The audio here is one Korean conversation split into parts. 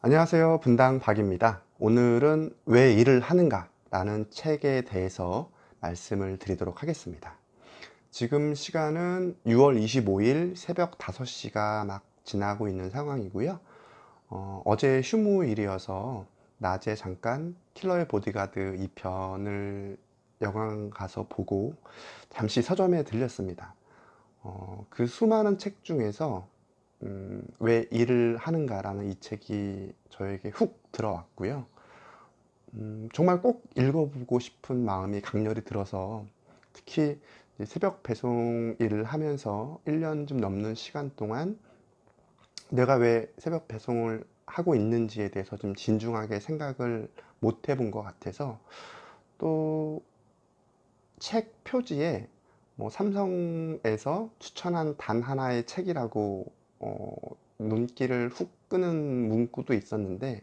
안녕하세요. 분당 박입니다. 오늘은 왜 일을 하는가 라는 책에 대해서 말씀을 드리도록 하겠습니다. 지금 시간은 6월 25일 새벽 5시가 막 지나고 있는 상황이고요. 어제 휴무일이어서 낮에 잠깐 킬러의 보디가드 2편을 영화관 가서 보고 잠시 서점에 들렸습니다. 그 수많은 책 중에서 왜 일을 하는가라는 이 책이 저에게 훅 들어왔고요. 정말 꼭 읽어보고 싶은 마음이 강렬히 들어서 특히 이제 새벽 배송 일을 하면서 1년 좀 넘는 시간 동안 내가 왜 새벽 배송을 하고 있는지에 대해서 좀 진중하게 생각을 못 해본 것 같아서 또 책 표지에 뭐 삼성에서 추천한 단 하나의 책이라고 눈길을 훅 끄는 문구도 있었는데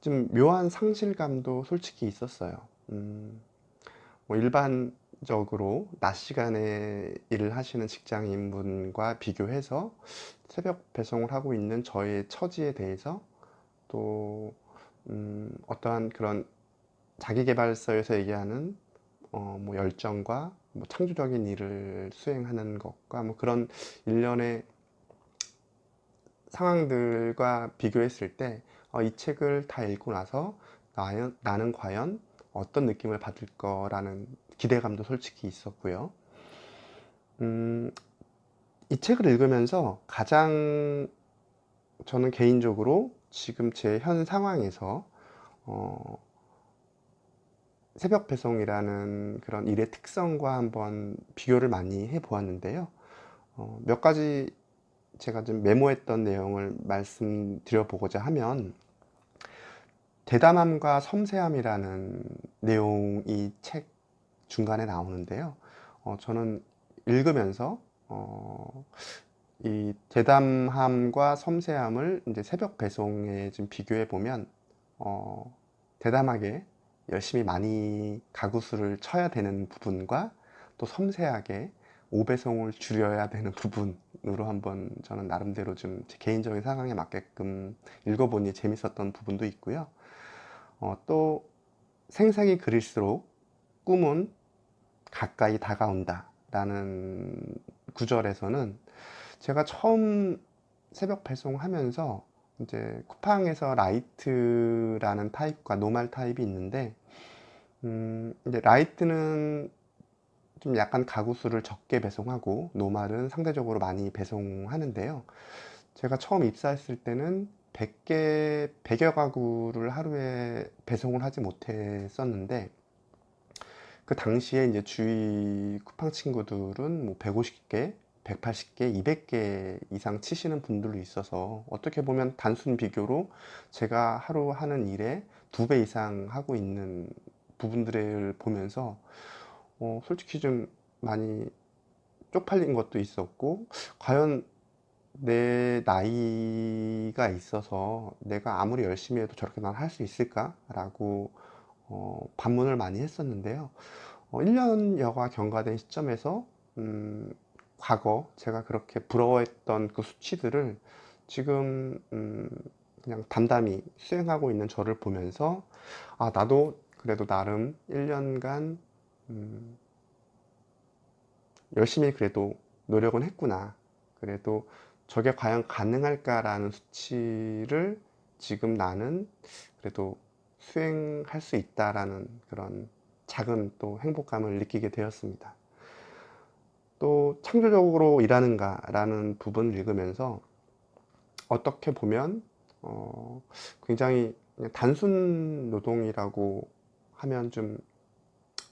좀 묘한 상실감도 솔직히 있었어요. 뭐 일반적으로 낮 시간에 일을 하시는 직장인분과 비교해서 새벽 배송을 하고 있는 저의 처지에 대해서 또 어떠한 그런 자기계발서에서 얘기하는 뭐 열정과 뭐 창조적인 일을 수행하는 것과 뭐 그런 일련의 상황들과 비교했을 때 이 책을 다 읽고 나서 나는 과연 어떤 느낌을 받을 거라는 기대감도 솔직히 있었고요. 음, 이 책을 읽으면서 가장 저는 개인적으로 지금 제 현 상황에서 어, 새벽 배송이라는 그런 일의 특성과 한번 비교를 많이 해 보았는데요. 몇 가지 제가 좀 메모했던 내용을 말씀드려 보고자 하면 대담함과 섬세함이라는 내용이 책 중간에 나오는데요. 저는 읽으면서 이 대담함과 섬세함을 이제 새벽 배송에 좀 비교해 보면 대담하게 열심히 많이 가구수를 쳐야 되는 부분과 또 섬세하게 오배송을 줄여야 되는 부분으로 한번 저는 나름대로 좀 제 개인적인 상황에 맞게끔 읽어보니 재밌었던 부분도 있고요. 또 생생히 그릴수록 꿈은 가까이 다가온다 라는 구절에서는 제가 처음 새벽 배송하면서 이제 쿠팡에서 라이트라는 타입과 노말 타입이 있는데 이제 라이트는 좀 약간 가구수를 적게 배송하고 노말은 상대적으로 많이 배송하는데요. 제가 처음 입사했을 때는 100개, 100여 가구를 하루에 배송을 하지 못했었는데 그 당시에 이제 주위 쿠팡 친구들은 뭐 150개, 180개, 200개 이상 치시는 분들도 있어서 어떻게 보면 단순 비교로 제가 하루 하는 일에 2배 이상 하고 있는 부분들을 보면서 솔직히 좀 많이 쪽팔린 것도 있었고 과연 내 나이가 있어서 내가 아무리 열심히 해도 저렇게 난 할 수 있을까? 라고 반문을 많이 했었는데요. 1년여가 경과된 시점에서 과거 제가 그렇게 부러워했던 그 수치들을 지금 그냥 담담히 수행하고 있는 저를 보면서 아, 나도 그래도 나름 1년간 열심히 그래도 노력은 했구나. 그래도 저게 과연 가능할까라는 수치를 지금 나는 그래도 수행할 수 있다라는 그런 작은 또 행복감을 느끼게 되었습니다. 또 창조적으로 일하는가라는 부분을 읽으면서 어떻게 보면 굉장히 그냥 단순 노동이라고 하면 좀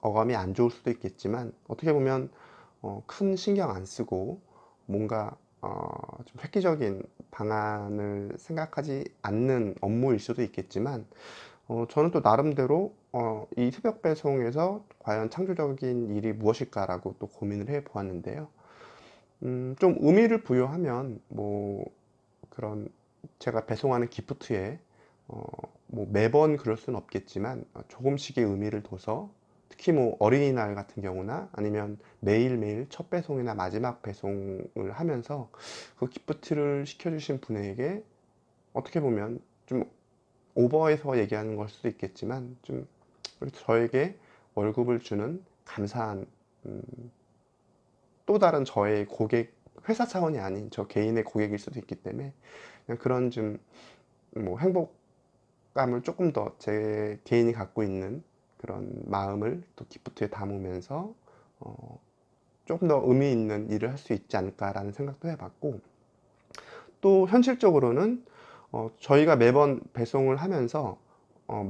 어감이 안 좋을 수도 있겠지만 어떻게 보면 큰 신경 안 쓰고 뭔가 좀 획기적인 방안을 생각하지 않는 업무일 수도 있겠지만 저는 또 나름대로 이 새벽 배송에서 과연 창조적인 일이 무엇일까라고 또 고민을 해 보았는데요. 좀 의미를 부여하면 뭐 그런 제가 배송하는 기프트에 어, 뭐 매번 그럴 수는 없겠지만 조금씩의 의미를 둬서 특히 뭐 어린이날 같은 경우나 아니면 매일매일 첫 배송이나 마지막 배송을 하면서 그 기프트를 시켜주신 분에게 어떻게 보면 좀 오버해서 얘기하는 걸 수도 있겠지만 좀 저에게 월급을 주는 감사한 또 다른 저의 고객, 회사 차원이 아닌 저 개인의 고객일 수도 있기 때문에 그냥 그런 좀 뭐 행복감을 조금 더 제 개인이 갖고 있는 그런 마음을 또 기프트에 담으면서 조금 더 의미 있는 일을 할 수 있지 않을까라는 생각도 해봤고, 또 현실적으로는 저희가 매번 배송을 하면서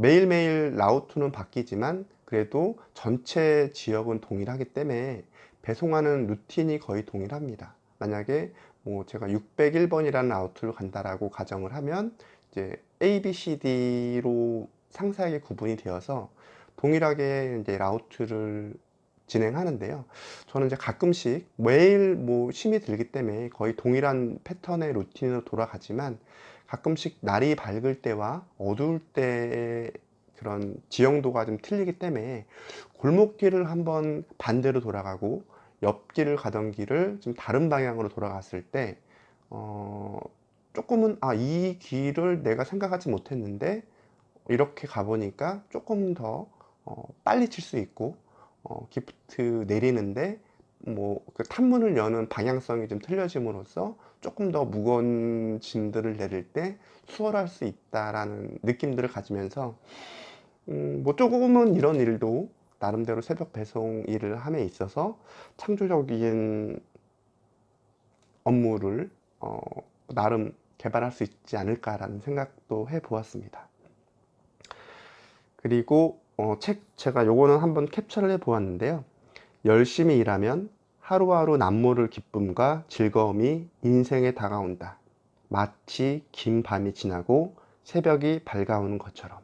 매일매일 라우트는 바뀌지만 그래도 전체 지역은 동일하기 때문에 배송하는 루틴이 거의 동일합니다. 만약에 뭐 제가 601번이라는 라우트를 간다라고 가정을 하면 이제 A, B, C, D로 상세하게 구분이 되어서 동일하게 이제 라우트를 진행하는데요. 저는 이제 가끔씩 매일 뭐 힘이 들기 때문에 거의 동일한 패턴의 루틴으로 돌아가지만 가끔씩 날이 밝을 때와 어두울 때의 그런 지형도가 좀 틀리기 때문에 골목길을 한번 반대로 돌아가고 옆길을 가던 길을 좀 다른 방향으로 돌아갔을 때 조금은 이 길을 내가 생각하지 못했는데 이렇게 가보니까 조금 더 빨리 칠 수 있고 기프트 내리는데 뭐 그 탑문을 여는 방향성이 좀 틀려짐으로써 조금 더 무거운 짐들을 내릴 때 수월할 수 있다라는 느낌들을 가지면서 뭐 조금은 이런 일도 나름대로 새벽 배송 일을 함에 있어서 창조적인 업무를 나름 개발할 수 있지 않을까라는 생각도 해 보았습니다. 그리고 제가 요거는 한번 캡처를 해 보았는데요. 열심히 일하면 하루하루 남모를 기쁨과 즐거움이 인생에 다가온다. 마치 긴 밤이 지나고 새벽이 밝아오는 것처럼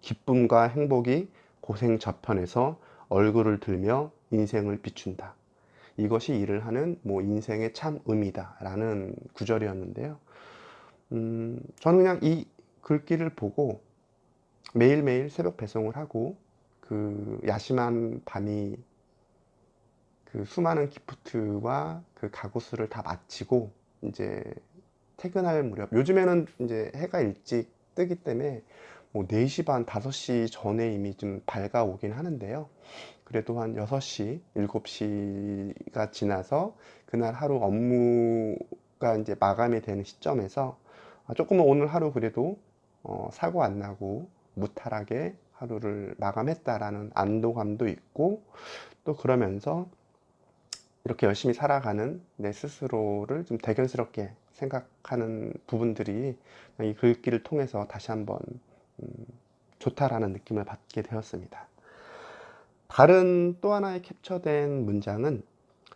기쁨과 행복이 고생 저편에서 얼굴을 들며 인생을 비춘다. 이것이 일을 하는 뭐 인생의 참 의미다 라는 구절이었는데요. 저는 그냥 이 글귀를 보고 매일매일 새벽 배송을 하고 그 야심한 밤이 그 수많은 기프트와 그 가구 수를 다 마치고 이제 퇴근할 무렵, 요즘에는 이제 해가 일찍 뜨기 때문에 뭐 4시 반, 5시 전에 이미 좀 밝아오긴 하는데요. 그래도 한 6시, 7시가 지나서 그날 하루 업무가 이제 마감이 되는 시점에서 조금은 오늘 하루 그래도 사고 안 나고 무탈하게 하루를 마감했다라는 안도감도 있고, 또 그러면서 이렇게 열심히 살아가는 내 스스로를 좀 대견스럽게 생각하는 부분들이 이 글귀를 통해서 다시 한번 좋다라는 느낌을 받게 되었습니다. 다른 또 하나의 캡처된 문장은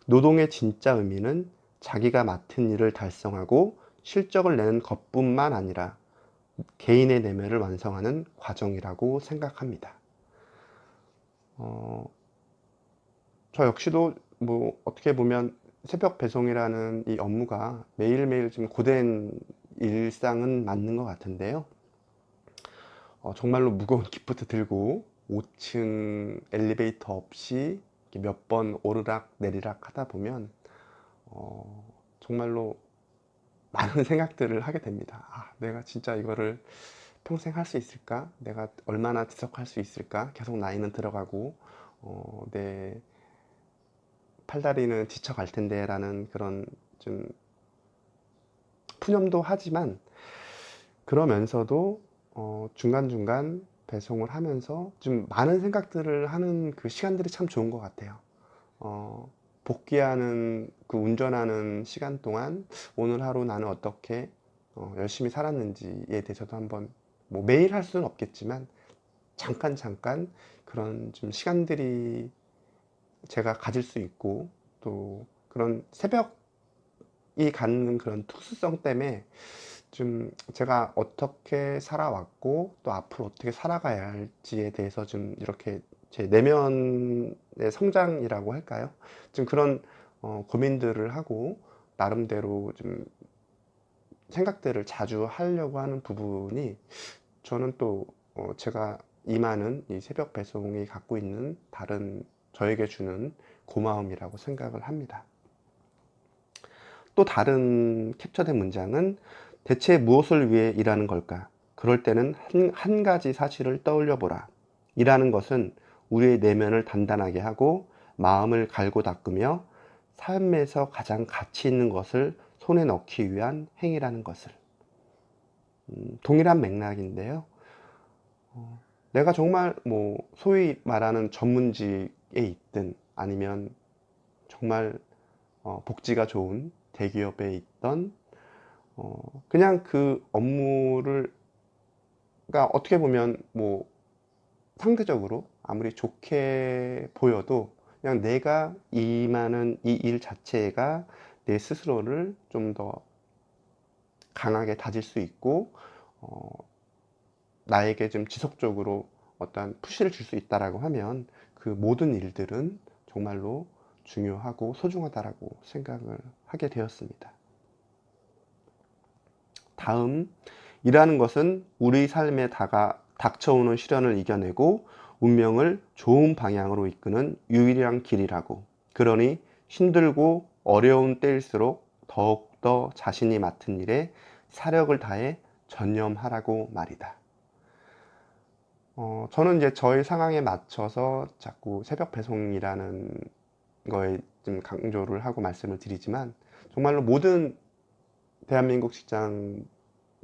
노동의 진짜 의미는 자기가 맡은 일을 달성하고 실적을 내는 것뿐만 아니라 개인의 내면을 완성하는 과정이라고 생각합니다. 저 역시도 뭐 어떻게 보면 새벽 배송이라는 이 업무가 매일매일 좀 고된 일상은 맞는 것 같은데요. 정말로 무거운 기프트 들고 5층 엘리베이터 없이 몇 번 오르락 내리락 하다 보면 정말로 많은 생각들을 하게 됩니다. 내가 진짜 이거를 평생 할 수 있을까? 내가 얼마나 지속할 수 있을까? 계속 나이는 들어가고 내 팔다리는 지쳐갈 텐데 라는 그런 좀 푸념도 하지만, 그러면서도 중간중간 배송을 하면서 좀 많은 생각들을 하는 그 시간들이 참 좋은 것 같아요. 복귀하는 그 운전하는 시간 동안 오늘 하루 나는 어떻게 열심히 살았는지에 대해서도 한번, 뭐 매일 할 수는 없겠지만 잠깐 그런 좀 시간들이 제가 가질 수 있고, 또 그런 새벽이 갖는 그런 특수성 때문에 좀 제가 어떻게 살아왔고 또 앞으로 어떻게 살아가야 할지에 대해서 좀 이렇게 제 내면의 성장이라고 할까요? 좀 그런 고민들을 하고 나름대로 좀 생각들을 자주 하려고 하는 부분이, 저는 또 제가 임하는 이 새벽 배송이 갖고 있는 다른 저에게 주는 고마움이라고 생각을 합니다. 또 다른 캡처된 문장은 대체 무엇을 위해 일하는 걸까? 그럴 때는 한 가지 사실을 떠올려 보라. 일하는 것은 우리의 내면을 단단하게 하고 마음을 갈고 닦으며 삶에서 가장 가치 있는 것을 손에 넣기 위한 행위라는 것을. 동일한 맥락인데요. 내가 정말 뭐 소위 말하는 전문직에 있든 아니면 정말 복지가 좋은 대기업에 있던 그냥 그 업무를, 그러니까 어떻게 보면 뭐 상대적으로 아무리 좋게 보여도 그냥 내가 임하는 이 일 자체가 내 스스로를 좀 더 강하게 다질 수 있고 나에게 좀 지속적으로 어떤 푸시를 줄 수 있다라고 하면 그 모든 일들은 정말로 중요하고 소중하다라고 생각을 하게 되었습니다. 다음, 일하는 것은 우리 삶에 닥쳐오는 시련을 이겨내고 운명을 좋은 방향으로 이끄는 유일한 길이라고. 그러니 힘들고 어려운 때일수록 더욱더 자신이 맡은 일에 사력을 다해 전념하라고 말이다. 저는 이제 저의 상황에 맞춰서 자꾸 새벽 배송이라는 거에 좀 강조를 하고 말씀을 드리지만, 정말로 모든 대한민국 직장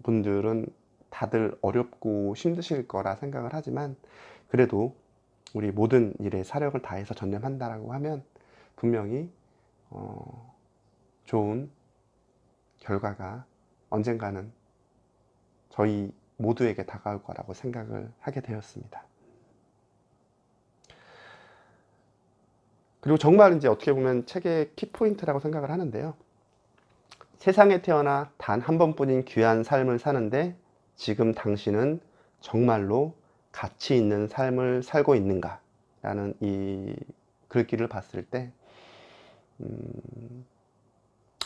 분들은 다들 어렵고 힘드실 거라 생각을 하지만, 그래도 우리 모든 일에 사력을 다해서 전념한다라고 하면 분명히 좋은 결과가 언젠가는 저희 모두에게 다가올 거라고 생각을 하게 되었습니다. 그리고 정말 이제 어떻게 보면 책의 키포인트라고 생각을 하는데요. 세상에 태어나 단 한 번뿐인 귀한 삶을 사는데 지금 당신은 정말로 가치 있는 삶을 살고 있는가? 라는 이 글귀를 봤을 때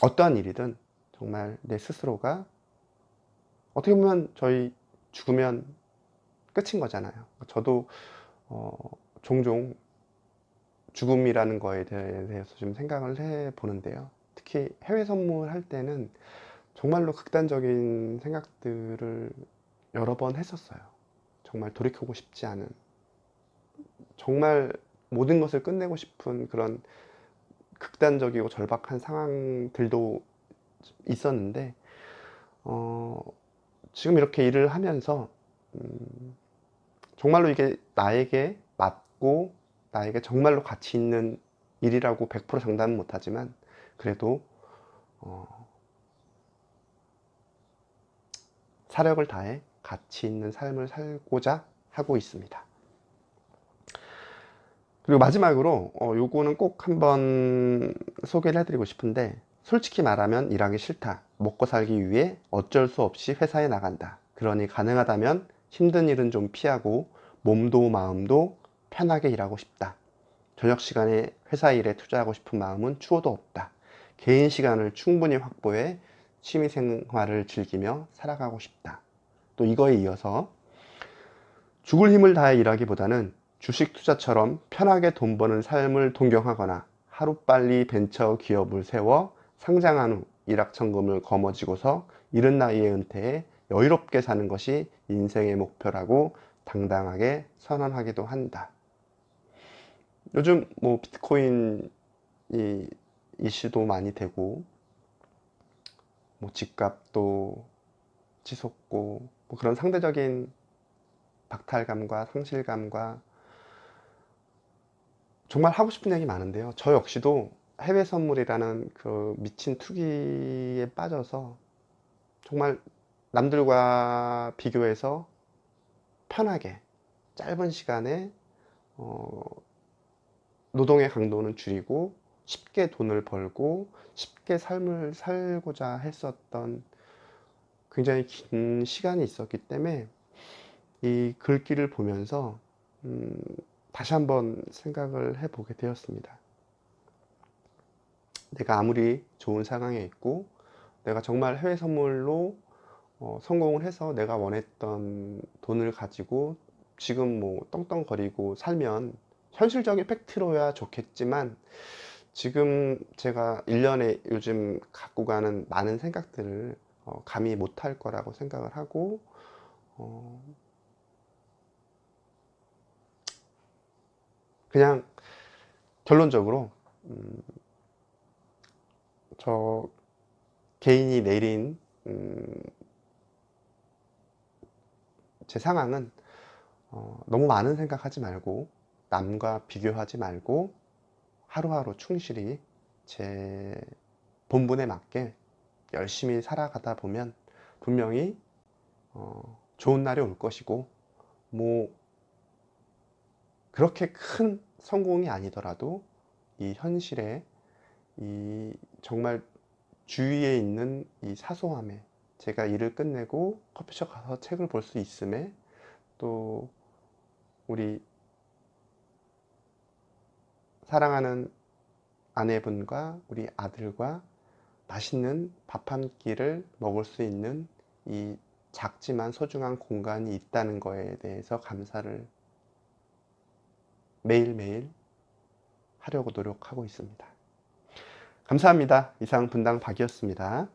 어떠한 일이든 정말 내 스스로가, 어떻게 보면 저희 죽으면 끝인 거잖아요. 저도 종종 죽음이라는 거에 대해서 좀 생각을 해 보는데요. 특히 해외 선물할 때는 정말로 극단적인 생각들을 여러 번 했었어요. 정말 돌이켜보고 싶지 않은, 정말 모든 것을 끝내고 싶은 그런 극단적이고 절박한 상황들도 있었는데, 지금 이렇게 일을 하면서 정말로 이게 나에게 맞고 나에게 정말로 가치 있는 일이라고 100% 장담은 못하지만, 그래도 사력을 다해 가치 있는 삶을 살고자 하고 있습니다. 그리고 마지막으로 요거는 꼭 한번 소개를 해드리고 싶은데, 솔직히 말하면 일하기 싫다. 먹고 살기 위해 어쩔 수 없이 회사에 나간다. 그러니 가능하다면 힘든 일은 좀 피하고 몸도 마음도 편하게 일하고 싶다. 저녁 시간에 회사 일에 투자하고 싶은 마음은 추호도 없다. 개인 시간을 충분히 확보해 취미 생활을 즐기며 살아가고 싶다. 또 이거에 이어서 죽을 힘을 다해 일하기보다는 주식 투자처럼 편하게 돈 버는 삶을 동경하거나 하루빨리 벤처 기업을 세워 상장한 후 일확천금을 거머쥐고서 이른 나이에 은퇴해 여유롭게 사는 것이 인생의 목표라고 당당하게 선언하기도 한다. 요즘 뭐 비트코인 이슈도 많이 되고, 뭐 집값도 치솟고, 뭐 그런 상대적인 박탈감과 상실감과 정말 하고 싶은 얘기 많은데요. 저 역시도 해외 선물이라는 그 미친 투기에 빠져서 정말 남들과 비교해서 편하게 짧은 시간에 노동의 강도는 줄이고 쉽게 돈을 벌고 쉽게 삶을 살고자 했었던 굉장히 긴 시간이 있었기 때문에 이 글귀를 보면서 다시 한번 생각을 해보게 되었습니다. 내가 아무리 좋은 상황에 있고 내가 정말 해외 선물로 성공을 해서 내가 원했던 돈을 가지고 지금 뭐 떵떵거리고 살면 현실적인 팩트로야 좋겠지만, 지금 제가 1년에 요즘 갖고 가는 많은 생각들을 감히 못할 거라고 생각을 하고 그냥 결론적으로 저 개인이 내린 제 상황은 너무 많은 생각하지 말고 남과 비교하지 말고 하루하루 충실히 제 본분에 맞게 열심히 살아가다 보면 분명히 좋은 날이 올 것이고, 뭐 그렇게 큰 성공이 아니더라도 이 현실에 이 정말 주위에 있는 이 사소함에, 제가 일을 끝내고 커피숍 가서 책을 볼 수 있음에, 또 우리 사랑하는 아내분과 우리 아들과 맛있는 밥 한 끼를 먹을 수 있는 이 작지만 소중한 공간이 있다는 거에 대해서 감사를 매일매일 하려고 노력하고 있습니다. 감사합니다. 이상 분당 박이었습니다.